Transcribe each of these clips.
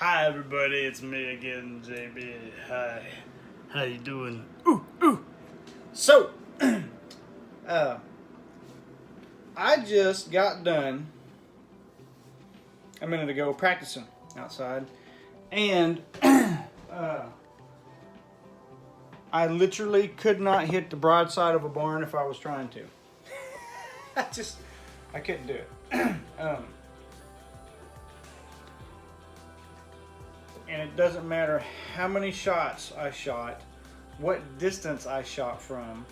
Hi everybody, it's me again, JB. Hi. How you doing? Ooh, ooh. So, uh, I just got done a minute ago practicing outside, and I literally could not hit the broadside of a barn if I was trying to. I couldn't do it. And it doesn't matter how many shots I shot, what distance I shot from,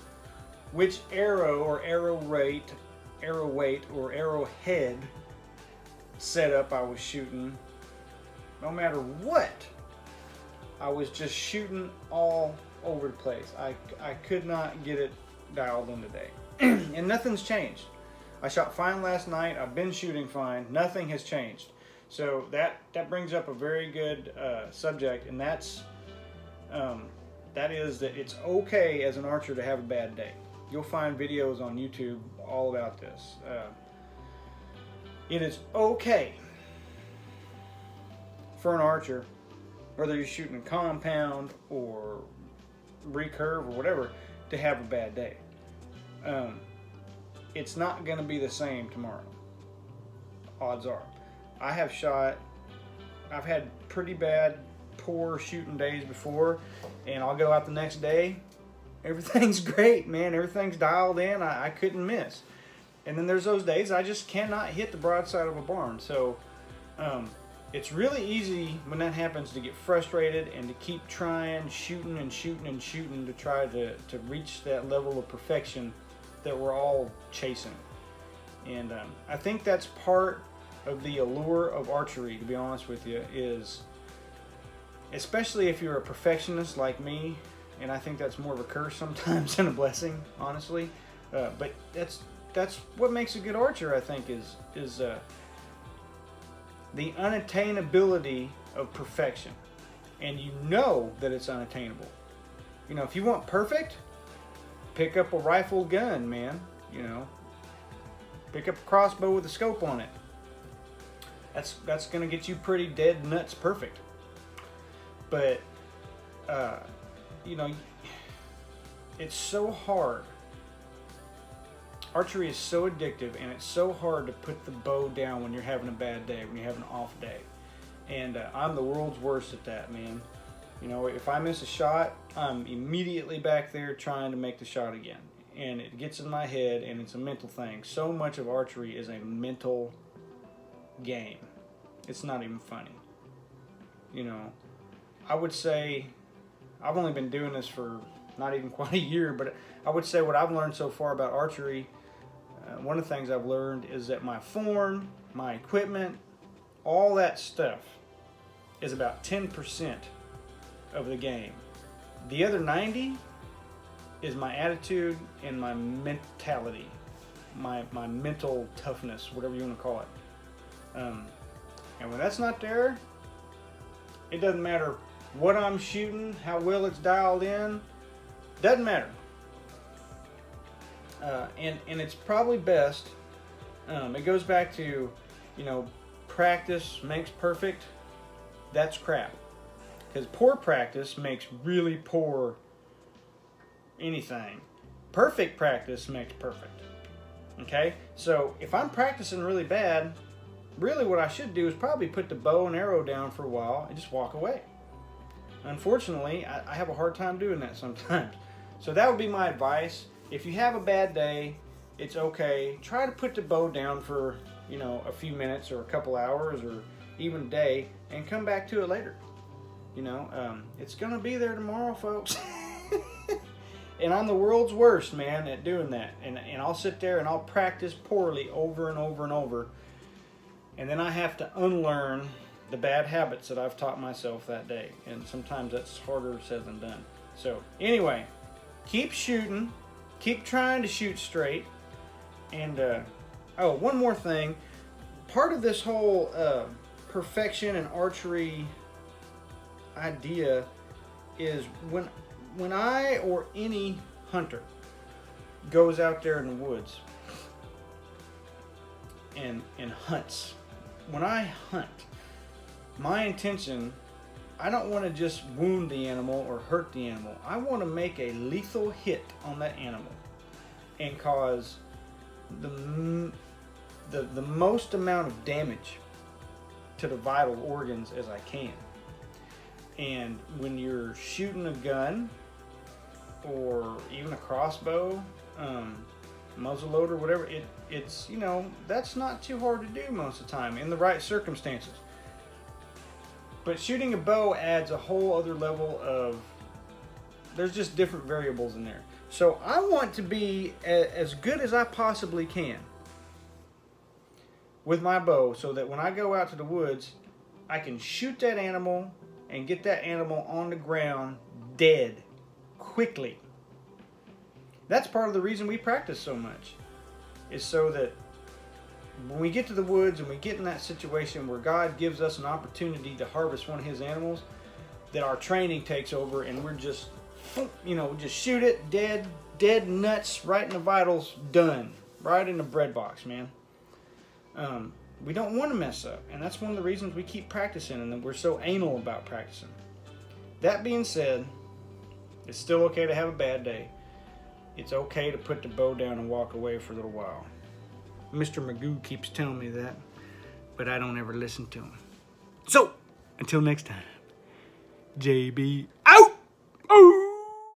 which arrow or arrow weight or arrowhead setup I was shooting. No matter what, I was just shooting all over the place. I could not get it dialed in today. And nothing's changed. I shot fine last night. I've been shooting fine. Nothing has changed. So that brings up a very good subject, and that is that it's okay as an archer to have a bad day. You'll find videos on YouTube all about this. It is okay for an archer, whether you're shooting a compound or recurve or whatever, to have a bad day. It's not going to be the same tomorrow. Odds are. I've had pretty bad, poor shooting days before, and I'll go out the next day. Everything's great, man. Everything's dialed in. I couldn't miss. And then there's those days I just cannot hit the broadside of a barn. So it's really easy when that happens to get frustrated and to keep trying, shooting to try to reach that level of perfection that we're all chasing. And I think that's part of the allure of archery, to be honest with you, is especially if you're a perfectionist like me, and I think that's more of a curse sometimes than a blessing, honestly. But that's what makes a good archer, I think, is the unattainability of perfection, and you know that it's unattainable. You know, if you want perfect, pick up a rifle gun, man. You know, pick up a crossbow with a scope on it. That's gonna get you pretty dead nuts perfect. But you know, it's so hard. Archery is so addictive, and it's so hard to put the bow down when you're having a bad day, when you have an off day. And I'm the world's worst at that, man. You know, if I miss a shot, I'm immediately back there trying to make the shot again. And it gets in my head, and it's a mental thing. So much of archery is a mental game. It's not even funny. You know, I would say, I've only been doing this for not even quite a year, but I would say what I've learned so far about archery, one of the things I've learned is that my form, my equipment, all that stuff is about 10% of the game. The other 90 is my attitude and my mentality, my mental toughness, whatever you want to call it. And when that's not there, it doesn't matter what I'm shooting, how well it's dialed in, doesn't matter. And it's probably best, it goes back to, you know, practice makes perfect. That's crap. Because poor practice makes really poor anything. Perfect practice makes perfect. Okay? So if I'm practicing really bad, really what I should do is probably put the bow and arrow down for a while and just walk away. Unfortunately, I have a hard time doing that sometimes. So that would be my advice. If you have a bad day, it's okay. Try to put the bow down for, you know, a few minutes or a couple hours or even a day, and come back to it later. You know, it's going to be there tomorrow, folks. And I'm the world's worst, man, at doing that. And I'll sit there and I'll practice poorly over and over and over. And then I have to unlearn the bad habits that I've taught myself that day. And sometimes that's harder said than done. So anyway, keep shooting. Keep trying to shoot straight. And, oh, one more thing. Part of this whole perfection and archery idea is when I or any hunter goes out there in the woods and hunts, when I hunt, my intention, I don't want to just wound the animal or hurt the animal. I want to make a lethal hit on that animal and cause the most amount of damage to the vital organs as I can. And when you're shooting a gun or even a crossbow, muzzleloader, whatever, it's, you know, that's not too hard to do most of the time in the right circumstances. But shooting a bow adds a whole other level of, there's just different variables in there. So I want to be as good as I possibly can with my bow, so that when I go out to the woods, I can shoot that animal and get that animal on the ground dead quickly. That's part of the reason we practice so much, is so that when we get to the woods and we get in that situation where God gives us an opportunity to harvest one of his animals, that our training takes over and we're just, you know, just shoot it, dead nuts, right in the vitals, done. Right in the bread box, man. We don't want to mess up, and that's one of the reasons we keep practicing and that we're so anal about practicing. That being said, it's still okay to have a bad day. It's okay to put the bow down and walk away for a little while. Mr. Magoo keeps telling me that, but I don't ever listen to him. So, until next time, JB